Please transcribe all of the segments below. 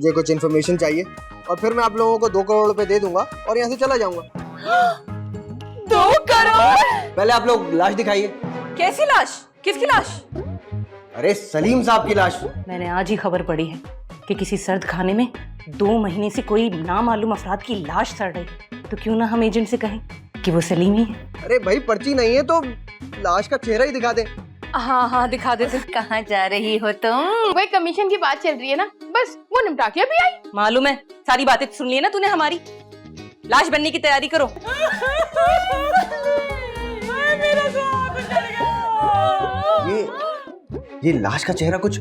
मुझे कुछ इन्फॉर्मेशन चाहिए और फिर मैं आप लोगों को 2 करोड़ रुपए दे दूंगा और यहाँ से चला जाऊंगा। 2 करोड़? पहले आप लोग लाश दिखाइए। कैसी लाश? किसकी लाश? अरे सलीम साहब की लाश। मैंने आज ही खबर पड़ी है कि किसी सर्द खाने में 2 महीने से कोई नामालूम अफराद की लाश सड़ रही है। तो क्यों ना हम एजेंट से कहें कि वो सलीम ही है। अरे भाई पर्ची नहीं है तो लाश का चेहरा ही दिखा दे। हाँ हाँ दिखा देते। कहाँ जा रही हो तुम? वही कमीशन की बात चल रही है ना, बस वो निपटा के अभी आई। मालूम है, सारी बातें सुन ली है ना तूने हमारी। लाश बनने की तैयारी करो। ये लाश का चेहरा कुछ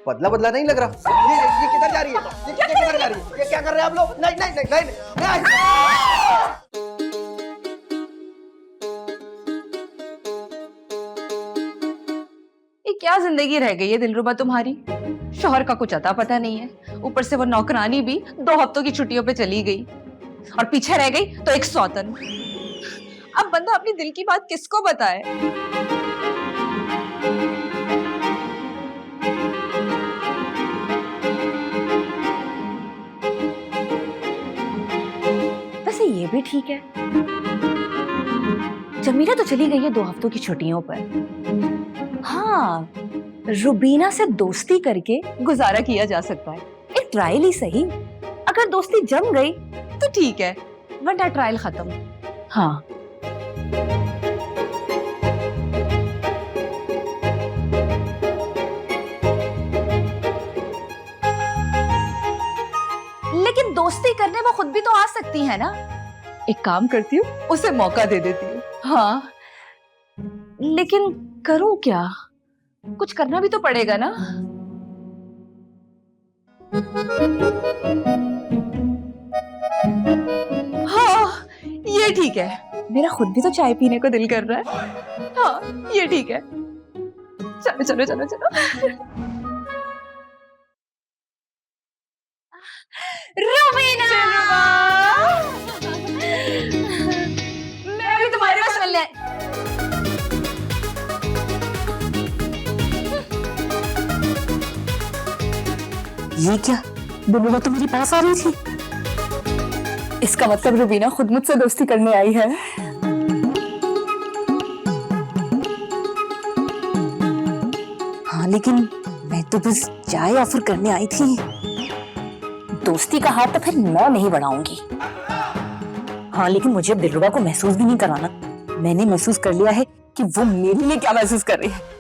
बदला बदला नहीं लग रहा। ये किधर जा रही है? ये किधर जा रही है? ये क्या कर रहे हैं आप लोग? नहीं नहीं नहीं नहीं, नहीं। ये क्या जिंदगी रह गई है दिलरुबा तुम्हारी? शौहर का कुछ अता पता नहीं है, ऊपर से वो नौकरानी भी 2 हफ्तों की छुट्टियों पे चली गई और पीछे रह गई तो एक सौतन। अब बंदा अपनी दिल की बात किसको बताए? वैसे ये भी ठीक है, जमीला तो चली गई है 2 हफ्तों की छुट्टियों पर। हाँ, रुबीना से दोस्ती करके गुजारा किया जा सकता है। एक ट्रायल ही सही, अगर दोस्ती जम गई तो ठीक है, वरना ट्रायल खत्म। हाँ लेकिन दोस्ती करने वो खुद भी तो आ सकती है ना। एक काम करती हूँ, उसे मौका दे देती हूँ। हाँ लेकिन करूँ क्या? कुछ करना भी तो पड़ेगा ना। हाँ ये ठीक है, मेरा खुद भी तो चाय पीने को दिल कर रहा है। हाँ ये ठीक है, चलो चलो चलो चलो। रुबीना, मैं भी तुम्हारे पास मिलने आई। ये क्या? दिलरुबा तो मेरे पास आ रही थी। इसका मतलब रुबीना खुद मुझसे दोस्ती करने आई है। हाँ लेकिन मैं तो बस चाय ऑफर करने आई थी। दोस्ती का हाथ तो फिर मैं नहीं बढ़ाऊंगी। हाँ लेकिन मुझे अब दिलरुबा को महसूस भी नहीं कराना। मैंने महसूस कर लिया है कि वो मेरे लिए क्या महसूस कर रही है।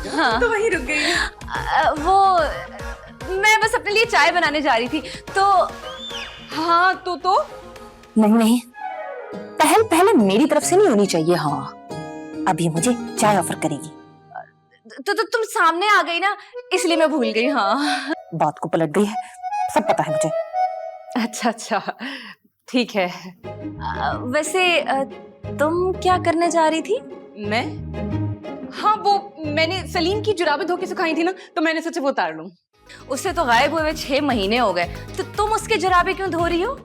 हाँ। तो वहीं रुक गई। वो मैं बस अपने लिए चाय बनाने जा रही थी तो। हाँ तो नहीं नहीं, पहले मेरी तरफ से नहीं होनी चाहिए। हाँ अभी मुझे चाय ऑफर करेगी तो तुम सामने आ गई ना, इसलिए मैं भूल गई। हाँ बात को पलट गई है, सब पता है मुझे। अच्छा ठीक है। वैसे तुम क्या करने जा रही थी? मैं? हाँ वो मैंने सलीम की जुराबें धो के सुखाई थी ना, तो मैंने सोचा वो उतार लूं। उससे तो गायब हुए 6 महीने हो गए, तो तुम उसके जुराबे क्यों धो रही हो?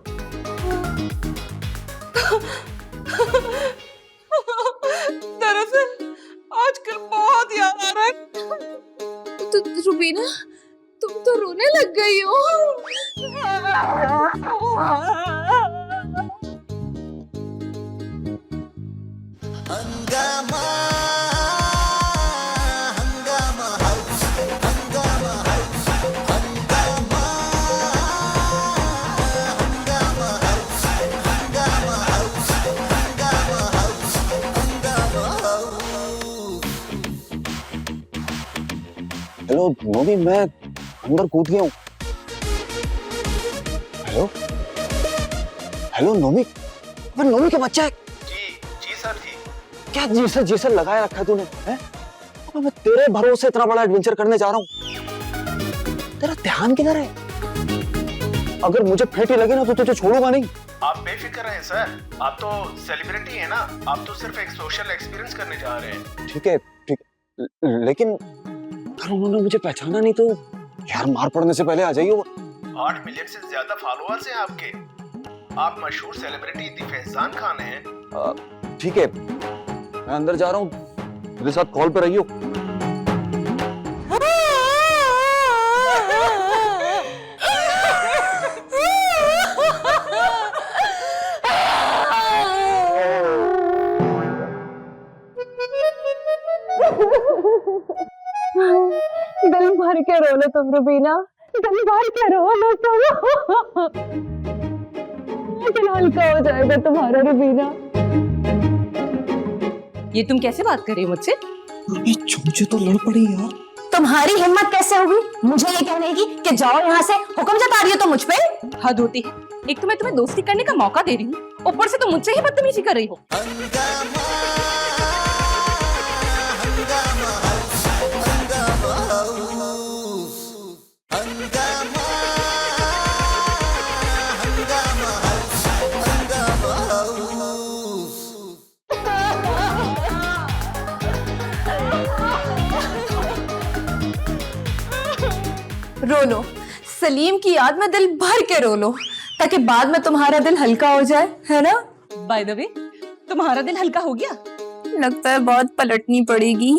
दरअसल आजकल बहुत याद आ रहा है। तो रुबीना तुम तो रोने लग गई हो। हेलो नोमी, मैं अंदर कूद गया हूँ। हेलो हेलो नोमी, मैं नोमी का बच्चा है। जी सर जी। क्या जी सर लगाया रखा है तूने? हैं? मैं तेरे भरोसे इतना बड़ा एडवेंचर करने जा रहा हूँ, तेरा ध्यान किधर है? अगर मुझे फेंटी लगे ना तो तुझे छोड़ूंगा नहीं। आप बेफिक्र रहें सर, आप तो सेलिब्रिटी हैं ना, आप तो सिर्फ एक सोशल एक्सपीरियंस करने जा रहे हैं। ठीक है लेकिन अगर उन्होंने मुझे पहचाना नहीं तो यार, मार पड़ने से पहले आ जाइए। 8 मिलियन से ज्यादा फॉलोअर्स हैं आपके, आप मशहूर सेलिब्रिटी इतिफ एहसान खान हैं। ठीक है, मैं अंदर जा रहा हूँ, मेरे साथ कॉल पे रहियो। भर के रो लो तुम रुबीना, दिल भर के रो लो तुम। दिल हल्का हो जाएगा तुम्हारा रुबीना। ये तुम कैसे बात कर रही हो मुझसे? ये चूचे तो लड़ पड़ी यार। तुम्हारी हिम्मत कैसे होगी मुझे ये कहने की कि जाओ यहाँ से? हुक्म जता रही हो तुम मुझ पे? हद होती है। एक तो मैं तुम्हें दोस्ती करने का मौका दे रही हूँ, ऊपर से तुम मुझसे ही बदतमीजी कर रही हो। रो लो, सलीम की याद में दिल भर के रो लो, ताकि बाद में तुम्हारा दिल हल्का हो जाए, है ना? बाय द वे, तुम्हारा दिल हल्का हो गया? लगता है बहुत पलटनी पड़ेगी।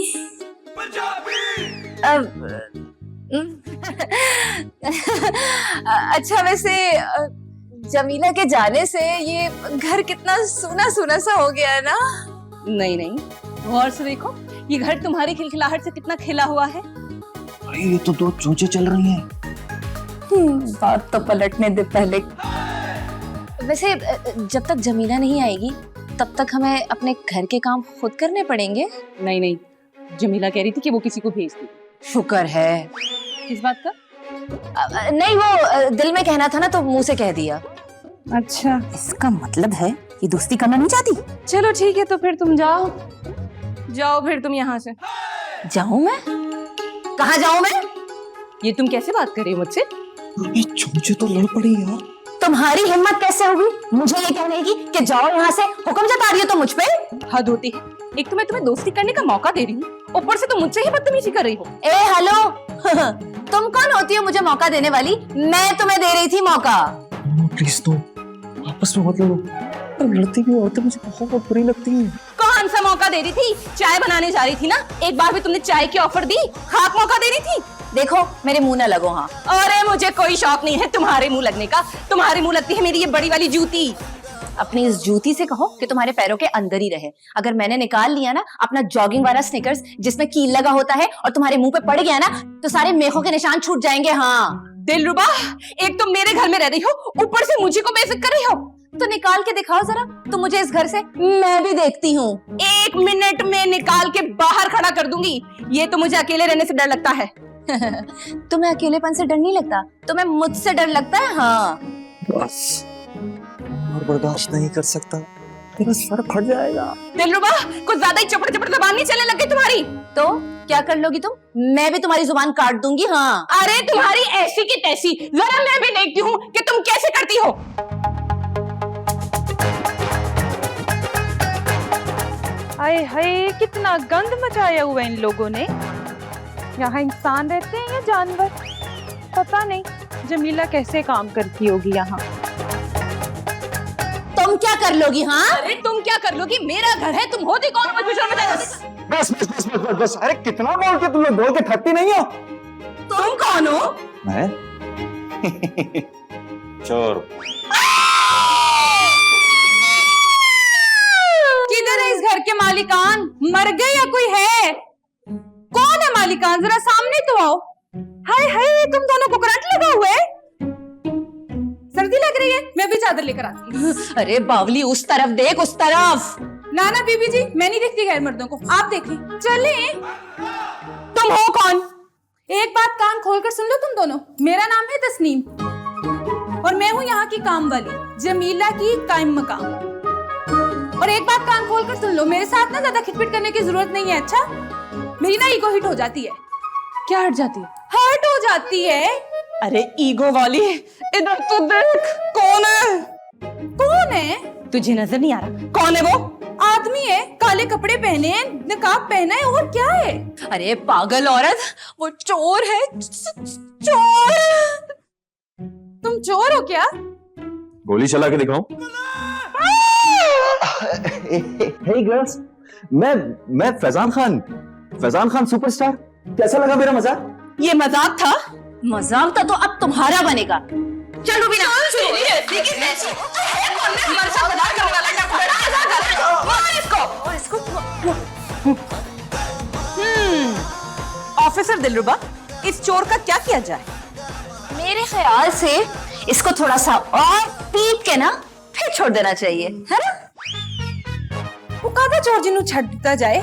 अब अच्छा, वैसे जमीला के जाने से ये घर कितना सूना सूना सा हो गया है ना? नहीं नहीं, गौर से देखो, ये घर तुम्हारी खिलखिलाहट से कितना खिला हुआ है। अरे ये तो दो चूचे चल रही हैं। बात तो पलटने दे पहले। वैसे जब तक जमीला नहीं आएगी तब तक हमें अपने घर के काम खुद करने पड़ेंगे। नहीं नहीं, जमीला कह रही थी कि वो किसी को भेज दी। शुक्र है। किस बात का? नहीं, वो दिल में कहना था ना तो मुंह से कह दिया। अच्छा, इसका मतलब है ये दोस्ती करना नहीं चाहती। चलो ठीक है, तो फिर तुम जाओ फिर तुम यहाँ से। जाऊं मैं? कहाँ जाऊं मैं? ये तुम कैसे बात कर रही हो मुझसे? ये चूचे तो लड़ पड़ी यार। तुम्हारी हिम्मत कैसे होगी मुझे ये कहने की कि जाओ यहाँ से? हुक्म जता रही हो तुम मुझ पे? हद होती है। एक तो मैं तुम्हें दोस्ती करने का मौका दे रही हूँ, ऊपर से तुम मुझसे ही बदतमीजी कर रही हो। ए हेलो तुम कौन होती हो मुझे मौका देने वाली? मैं तुम्हें दे रही थी मौका। प्लीज तो आपस में मत लड़ो। लड़ती भी औरतें मुझे बहुत बुरी लगती हैं। कौन सा मौका दे रही थी? चाय बनाने जा रही थी ना, एक बार भी तुमने चाय की ऑफर दी? खाक मौका दे रही थी। देखो मेरे मुंह ना लगो। हाँ, अरे मुझे कोई शौक नहीं है तुम्हारे मुंह लगने का। तुम्हारे मुंह लगती है मेरी ये बड़ी वाली जूती। अपनी इस जूती से कहो कि तुम्हारे पैरों के अंदर ही रहे। अगर मैंने निकाल लिया ना अपना जॉगिंग वाला स्निकर्स जिसमें कील लगा होता है और तुम्हारे मुंह पे पड़ गया ना तो सारे मेखों के निशान छूट जाएंगे। हाँ दिलरुबा, एक तो मेरे घर में रह रही हो, ऊपर से मुझे को बेइज्जत कर रही हो। तो निकाल के दिखाओ जरा तो मुझे इस घर से, मैं भी देखती हूँ। 1 मिनट में निकाल के बाहर खड़ा कर दूंगी। ये तो मुझे अकेले रहने से डर लगता है। तुम्हें अकेलेपन से डर नहीं लगता, तुम्हें मुझसे डर लगता है। हाँ बस और बर्दाश्त नहीं कर सकता, मेरा सर फट जाएगा। दिलरुबा, कुछ ज्यादा ही चपड़ चपड़ जबान नहीं चलने लग गई तुम्हारी? तो क्या कर लोगी तुम? मैं भी तुम्हारी जुबान काट दूंगी। हाँ, अरे तुम्हारी ऐसी की तैसी, जरा मैं भी देखती हूँ कि तुम कैसे करती हो। हाय हाय, कितना गंद मचाया हुआ इन लोगों ने। यहाँ इंसान रहते हैं या जानवर? पता नहीं जमीला कैसे काम करती होगी यहाँ। तुम क्या कर लोगी? हाँ, अरे तुम क्या कर लोगी? मेरा घर है, तुम होती कौन? बस बस बस बस बस। अरे कितना बोलते तुम लोग, बोल के थकती नहीं हो? तुम कौन हो? मैं चोर। किधर है इस घर के मालिकान? मर गए या कोई है? कौन है मालिकान? जरा सामने तो आओ। हाय हाय, तुम दोनों को करंट लगा हुआ है? सर्दी लग रही है, मैं भी चादर लेकर आती हूँ। अरे बावली उस तरफ देख, उस तरफ। ना ना बीबी जी, मैं नहीं देखती गैर मर्दों को, आप देखें। चले। तुम हो कौन? एक बात कान खोलकर सुन लो तुम दोनों। मेरा नाम है तस्नीम और मैं हूँ यहाँ की काम वाली, जमीला की कायम मकाम। और एक बात कान खोलकर सुन लो, मेरे साथ ना ज्यादा खिटपिट करने की जरूरत नहीं है। अच्छा, मेरी ना ईगो हिट हो जाती है। क्या हट जाती है? हर्ट हो जाती है। अरे ईगो वाली, इधर तो देख। कौन है? कौन है? तुझे नजर नहीं आ रहा? कौन है वो? आदमी है, काले कपड़े पहने हैं, नकाब पहना है, और क्या है? अरे पागल औरत, वो चोर है। चोर। तुम चोर हो क्या? गोली चला के दिखाऊं? हे गर्ल्स, मैं फैजान खान सुपरस्टार। कैसा लगा मेरा मजाक? ये मजाक था? मजाक था तो अब तुम्हारा बनेगा। चलो बिना ऑफिसर दिलरुबा, इस चोर का क्या किया जाए? मेरे ख्याल से इसको थोड़ा सा और पीट के ना फिर छोड़ देना चाहिए, है ना? वो कादा चोर जिन्हों छड़ दिता जाए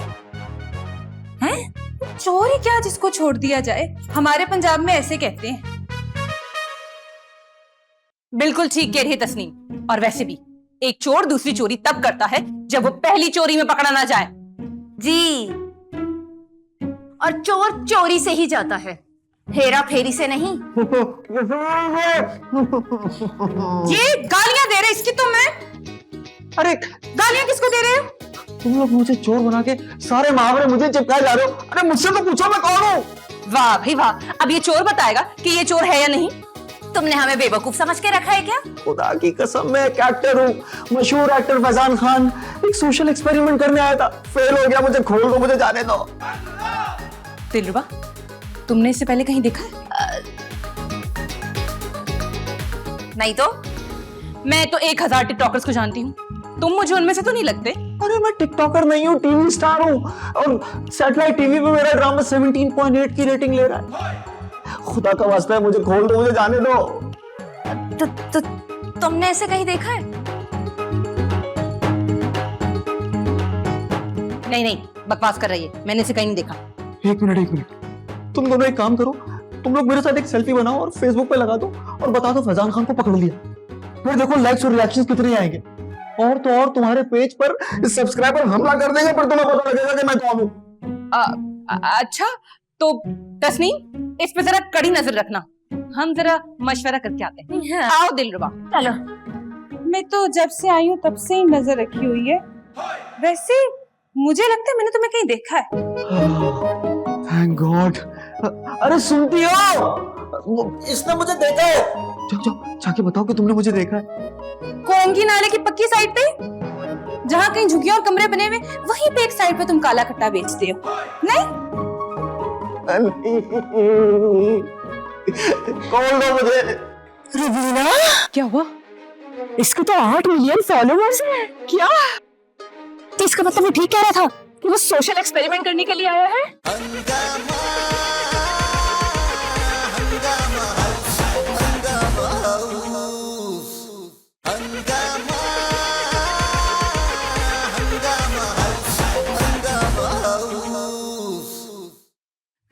हैं? चोर ही क्या जिसको छोड़ दिया जाए? हमारे पंजाब में ऐसे कहते हैं। बिल्कुल ठीक कह रही है तस्नीम। और वैसे भी एक चोर दूसरी चोरी तब करता है जब वो पहली चोरी में पकड़ा ना जाए। जी, और चोर चोरी से ही जाता है, हेरा फेरी से नहीं। ये गालियां दे रहे इसकी तो मैं। अरे गालियां किसको दे रहे हो? तुम लोग मुझे चोर बना के सारे मुहावरे मुझे चिपकाए जा रहे हो। अरे मुझसे तो पूछो मैं कौन हूँ। वाह भाई वाह, अब ये चोर बताएगा कि ये चोर है या नहीं। तुमने हमें बेवकूफ समझ के रखा है क्या? खुदा की कसम, मैं एक एक्टर हूँ, मशहूर एक्टर फैजान खान। एक सोशल एक्सपेरिमेंट करने आया था, फेल हो गया। मुझे खोल दो, मुझे जाने दो। दिलरुबा, तुमने इससे पहले कहीं देखा है? नहीं तो मैं तो 1000 टिकटॉकर्स को जानती हूँ, तुम मुझे उनमें से तो नहीं लगते। अरे मैं टिकटॉकर नहीं हूँ, टीवी स्टार हूँ। और सैटेलाइट टीवी पे मेरा ड्रामा 17.8 की रेटिंग ले रहा है। खुदा का वास्ता है, मुझे खोल दो, मुझे जाने दो। तुमने ऐसे कहीं देखा है? नहीं नहीं, बकवास कर रही है, मैंने इसे कहीं नहीं देखा। एक मिनट, तुम दोनों एक काम करो, तुम लोग मेरे साथ एक सेल्फी बनाओ और फेसबुक पे लगा दो और बता दो फैजान खान को पकड़ लिया। फिर देखो लाइक्स और रिएक्शंस कितने आएंगे। और तो और तुम्हारे पेज पर सब्सक्राइबर हमला कर देंगे, पर तुम्हें पता लगेगा कि मैं कौन हूँ। अच्छा तो तस्नीम, इस पे जरा कड़ी नजर रखना, हम जरा मशवरा करके आते हैं। हाँ। आओ दिलरुबा। चलो। मैं तो जब से आई हूँ तब से ही नजर रखी हुई है। वैसे मुझे लगता है मैंने तुम्हें कहीं देखा है। Thank God. अरे सुनती हो, इसने मुझे देखा है। जाओ जाके बताओ कि तुमने मुझे देखा है। कोंगी नाले की पक्की साइड पे, जहाँ कहीं झुग्गियां और कमरे बने हुए, वहीं पे एक साइड पे तुम काला खट्टा बेचते हो, नहीं? कौन दो मुझे। रुबीना, क्या हुआ? इसको तो 8 मिलियन फॉलोवर्स हैं। क्या? तो इसका मतलब वो ठीक कह रहा था कि वो सोशल एक्सपेरिमेंट करने के लिए आया है।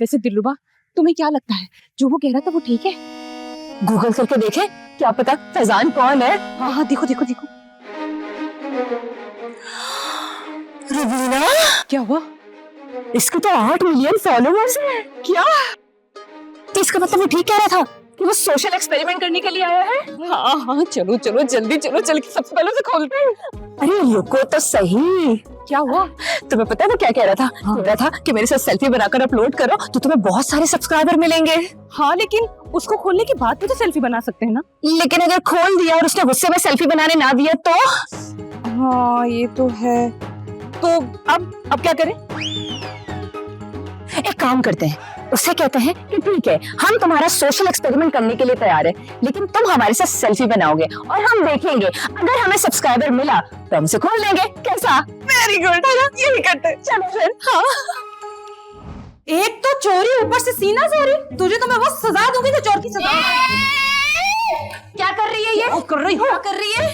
वैसे दिलरुबा, तुम्हें क्या लगता है जो वो कह रहा था वो ठीक है? गूगल करके देखे, क्या पता फैजान कौन है। हाँ हाँ, देखो देखो देखो। रुबीना, क्या हुआ? इसको तो 8 मिलियन फॉलोवर्स हैं। क्या? तो इसका मतलब वो ठीक कह रहा था कि वो सोशल एक्सपेरिमेंट करने के लिए आया है। हाँ हाँ, चलो चलो जल्दी चलो, चल के सबसे पहले उसे खोलते हैं। अरे रुको तो सही। क्या हुआ? तुम्हें पता है वो क्या कह रहा था? कह रहा था कि मेरे साथ सेल्फी बनाकर अपलोड करो तो तुम्हें बहुत सारे सब्सक्राइबर मिलेंगे। हाँ, लेकिन उसको खोलने के बाद भी तो सेल्फी बना सकते हैं ना। लेकिन अगर खोल दिया और उसने गुस्से में सेल्फी बनाने ना दिया तो? हाँ ये तो है। तो अब क्या करें? एक काम करते हैं, उससे कहते हैं कि ठीक है, हम तुम्हारा सोशल एक्सपेरिमेंट करने के लिए तैयार है, लेकिन तुम हमारे साथ सेल्फी बनाओगे और हम देखेंगे, अगर हमें सब्सक्राइबर मिला तो हम उसे खोल लेंगे। कैसा? वेरी गुड, यही करते हैं। चलो फिर। हाँ। एक तो चोरी, ऊपर से सीना चोरी। तुझे तो मैं वो सजा दूंगी जो चोर की सजा। क्या कर रही है ये? कर रही हूँ। क्या कर रही है?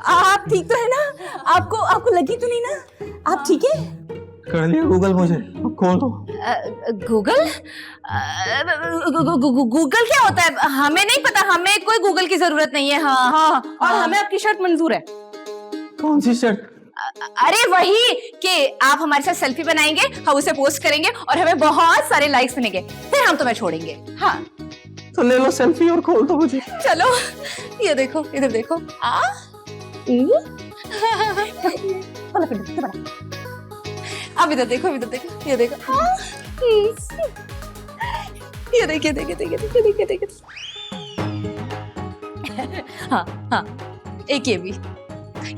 आप ठीक तो है ना? आपको लगी तो नहीं ना? आप ठीक है? कर लिया गूगल मुझे, खोल दो। गूगल? गूगल क्या होता है? हमें नहीं पता, हमें कोई गूगल की जरूरत नहीं है। हाँ हाँ, और हमें आपकी शर्ट मंजूर है। कौन सी शर्ट? अरे वही कि आप हमारे साथ सेल्फी बनाएंगे, हम उसे पोस्ट करेंगे और हमें बहुत सारे लाइक्स मिलेंगे, फिर हम तुम्हें छोड़ेंगे। हाँ तो ले लो सेल्फी और खोल दो मुझे। चलो, ये देखो, इधर देखो। अब इधर देखो, इधर देखो, ये देखो। ये देखिए, देखिए, देखिए, देखिए, देखिए, देखिए। हाँ हाँ, एक ये भी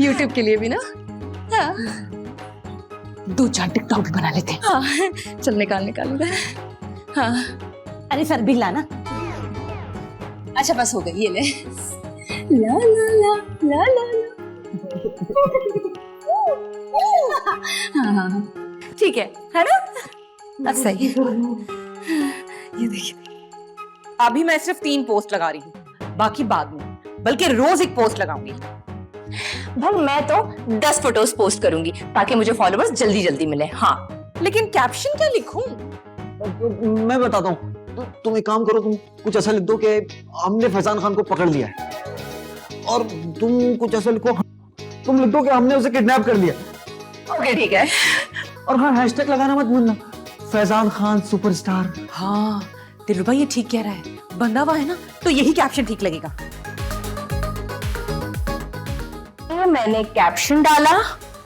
YouTube के लिए भी ना। हाँ 2-4 टिकटॉक भी बना लेते हैं। हाँ, चल निकाल इधर। हाँ, अरे सर बिल लाना। अच्छा बस हो गई, ये ले। ला ला ला ला ला ला। हाँ ठीक है ना? अब सही है। ये देखिए, अभी मैं सिर्फ 3 पोस्ट लगा रही हूँ, बाकी बाद में, बल्कि रोज एक पोस्ट लगाऊंगी। भाई मैं तो 10 फोटोज पोस्ट करूंगी ताकि मुझे फॉलोअर्स जल्दी जल्दी मिले। हाँ, लेकिन कैप्शन क्या लिखूं? मैं बताता हूँ। तुम एक काम करो, तुम कुछ ऐसा लिख दो कि हमने फैजान खान को पकड़ लिया है, और तुम कुछ ऐसा लिखो, तुम लिख दो कि हमने उसे किडनैप कर लिया। ओके ठीक है। और हाँ, हैशटैग लगाना मत भूलना, फैजान खान सुपरस्टार। हाँ दिलरुबा ये ठीक कह रहा है, बंधा हुआ है ना, तो यही कैप्शन ठीक लगेगा। ये मैंने कैप्शन डाला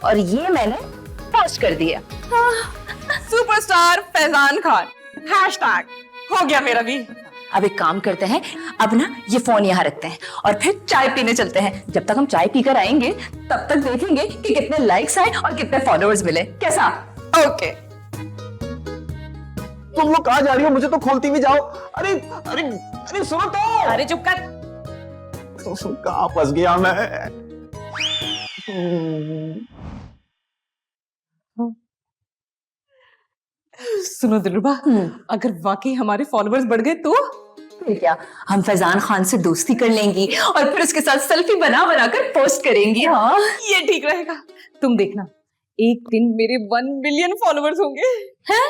और ये मैंने पोस्ट कर दिया। सुपरस्टार फैजान खान, हैशटैग हो गया मेरा भी। अब एक काम करते हैं, अब ना ये फोन यहाँ रखते हैं और फिर चाय पीने चलते हैं। जब तक हम चाय पीकर आएंगे तब तक देखेंगे कि कितने लाइक्स आए और कितने फॉलोअर्स मिले। कैसा? ओके। तुम लोग कहाँ जा रही हो? मुझे तो खोलती भी जाओ। अरे अरे अरे सुनो तो। अरे चुप कर। कहाँ फंस गया मैं? सुनो दिलरुबा, अगर वाकई हमारे फॉलोअर्स बढ़ गए तो फिर क्या, हम फैजान खान से दोस्ती कर लेंगी और फिर उसके साथ सेल्फी बना बना कर पोस्ट करेंगी। हाँ ये ठीक रहेगा। तुम देखना, एक दिन मेरे 1 मिलियन फॉलोअर्स होंगे। हैं?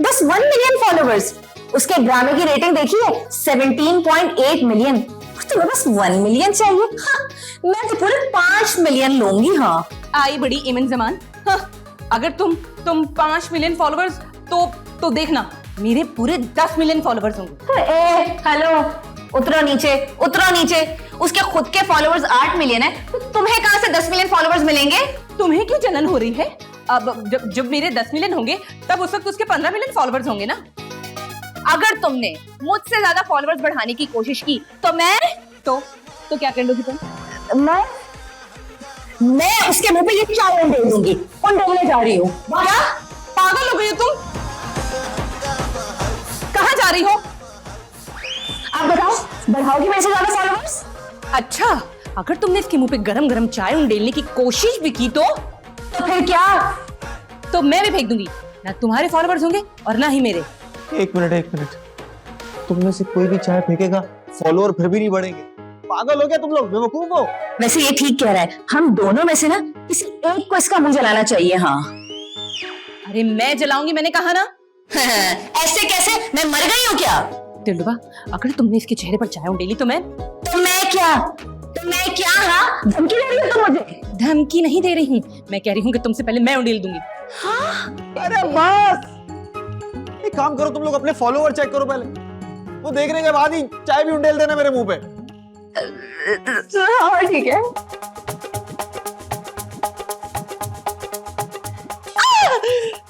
बस 1 मिलियन फॉलोअर्स? उसके ड्रामे की रेटिंग देखिए 17.8 मिलियन। तुम्हें बस 1 मिलियन चाहिए? हाँ, मैं तो पूरे 5 मिलियन लूंगी। हाँ आई बड़ी इमन जमान। हाँ, अगर तुम 5 मिलियन फॉलोअर्स तो देखना मेरे पूरे 10 मिलियन फॉलोअर्स होंगे। हेलो, उतरो नीचे, उतरो नीचे। उसके खुद के फॉलोअर्स 8 मिलियन है, तो तुम्हें कहां से 10 मिलियन फॉलोअर्स मिलेंगे? तुम्हें क्यों जलन हो रही है? अब जब मेरे 10 मिलियन होंगे तब उस वक्त उसके 15 मिलियन फॉलोअर्स होंगे ना। अगर तुमने मुझसे ज्यादा फॉलोअर्स बढ़ाने की कोशिश की तो मैं तो क्या कर लोगी तुम? मैं उसके मुंह पे ये चाय दे दूंगी। कौन डरने जा रही हूँ? क्या पागल हो गई हो तुम? कहाँ जा रही हो? आप बताओ, बढ़ाओगी मेरे से ज्यादा फॉलोअर्स? अच्छा, अगर तुमने इसके मुंह पे गरम गरम चाय उंडेलने की कोशिश भी की तो फिर क्या? तो मैं भी फेंक दूंगी। ना तुम्हारे फॉलोअर्स होंगे और ना ही मेरे। एक मिनट, तुम में से कोई भी चाय फेंकेगा, फॉलोअर फिर भी नहीं बढ़ेंगे। पागल हो गया तुम लोग, बेवकूफ हो। वैसे ये ठीक कह रहा है, हम दोनों में से ना किसी एक को इसका मुंह जलाना चाहिए। हाँ अरे मैं जलाऊंगी, मैंने कहा ना। ऐसे कैसे? मैं मर गई हूँ क्या? दिलरुबा, अगर तुमने इसके चेहरे पर चाय उंडेली तो मैं क्या? हाँ, धमकी दे रही हो तुम मुझे? धमकी नहीं दे रही हूँ, मैं कह रही हूँ कि तुमसे पहले मैं उंडेल दूंगी। अरे बस, एक काम करो, तुम लोग अपने फॉलोअर चेक करो पहले, वो देखने के बाद ही चाय भी उंडेल देना मेरे मुंह पे। हाँ ठीक है।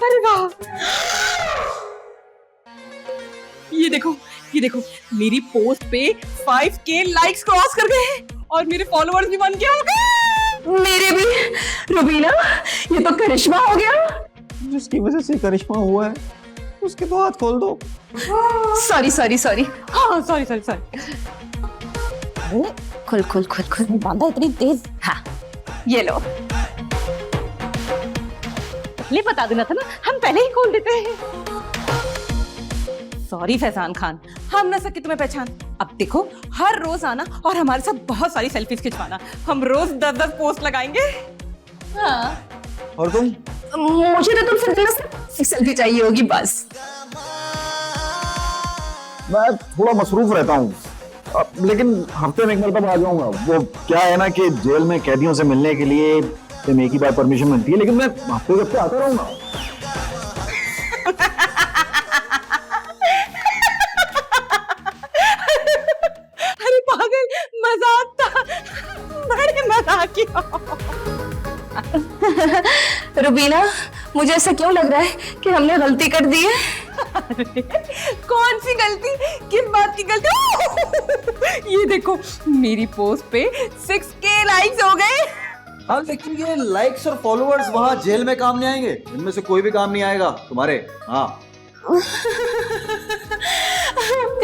अरे वाह, ये देखो मेरी पोस्ट पे 5K लाइक्स क्रॉस कर गए और मेरे फॉलोअर्स भी 1K हो गए। मेरे भी। रुबीना, ये तो करिश्मा हो गया। जिसकी वजह से करिश्मा हुआ है उसके तो हाथ खोल दो। सॉरी। हाँ सॉरी। खुल बांधा इतनी तेज। हाँ ये लो। पहले बता देना था ना, हम पहले ही खोल देते हैं। सॉरी फैजान खान, हम न सके तुम्हें पहचान। अब देखो, हर रोज आना और हमारे साथ बहुत सारी सेल्फीज खिंचवाना। हम रोज 10-10 पोस्ट लगाएंगे। हाँ। और तुम? मुझे तो तुमसे सेल्फी चाहिए होगी बस। मैं थोड़ा मसरूफ रहता हूँ, लेकिन हफ्ते में एक मरतबा आ जाऊंगा। वो क्या है ना कि जेल में कैदियों से मिलने के लिए एक ही बार परमिशन मिलती है, लेकिन मैं हफ्ते आता रहूंगा। अरे पागल, मजाक था, बड़े मजाकिया। रुबीना, मुझे ऐसा क्यों लग रहा है कि हमने गलती कर दी है? कौन सी गलती? किस बात की गलती? ये देखो, मेरी पोस्ट पे 6K लाइक्स हो गए। हाँ, लेकिन ये लाइक्स और फॉलोअर्स वहाँ जेल में काम नहीं आएंगे। इनमें से कोई भी काम नहीं आएगा तुम्हारे। हाँ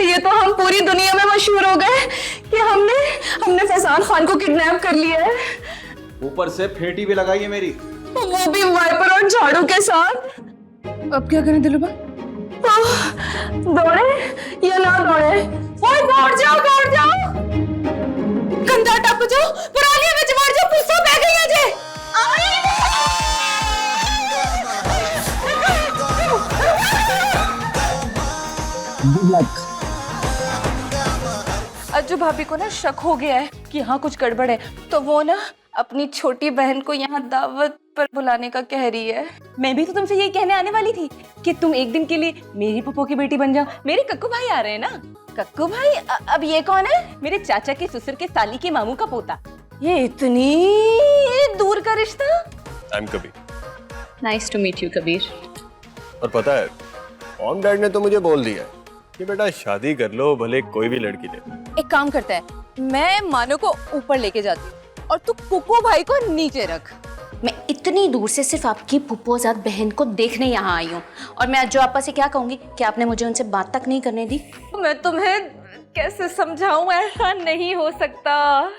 ये तो हम पूरी दुनिया में मशहूर हो गए कि हमने फैजान खान को किडनैप कर लिया है। ऊपर से फेंटी भी लगाई है मेरी, वो भी वाइपर और झाड़ू के साथ। अब क्या करें दिलरुबा? दौड़े या ना दौड़े? गौड़ जाओ कंधा टप जाओ परालियां विच वड़ जाओ पुस्सा पै गई है जे अज्जू भाभी को ना शक हो गया है कि यहाँ कुछ गड़बड़ है, तो वो ना अपनी छोटी बहन को यहाँ दावत पर बुलाने का कह रही है। मैं भी तो तुमसे यही कहने आने वाली थी कि तुम एक दिन के लिए मेरी पप्पो की बेटी बन जाओ। मेरे कक्कू भाई आ रहे हैं ना। कक्कू भाई अब ये कौन है? मेरे चाचा के ससुर के साली के मामू का पोता। ये इतनी दूर का रिश्ता। I am Kabir. Nice to meet you Kabir. और पता है मॉम डैड ने तो मुझे बोल दिया है कि बेटा शादी कर लो, भले कोई भी लड़की ले। एक काम करता है, मैं मानो को ऊपर लेके जाती हूँ और तू कुकू भाई को नीचे रख। मैं इतनी दूर से सिर्फ आपकी फुप्पोजाद बहन को देखने यहाँ आई हूँ, और मैं अज्जू आपा से क्या कहूंगी कि आपने मुझे उनसे बात तक नहीं करने दी। मैं तुम्हें कैसे समझाऊं, ऐसा नहीं हो सकता।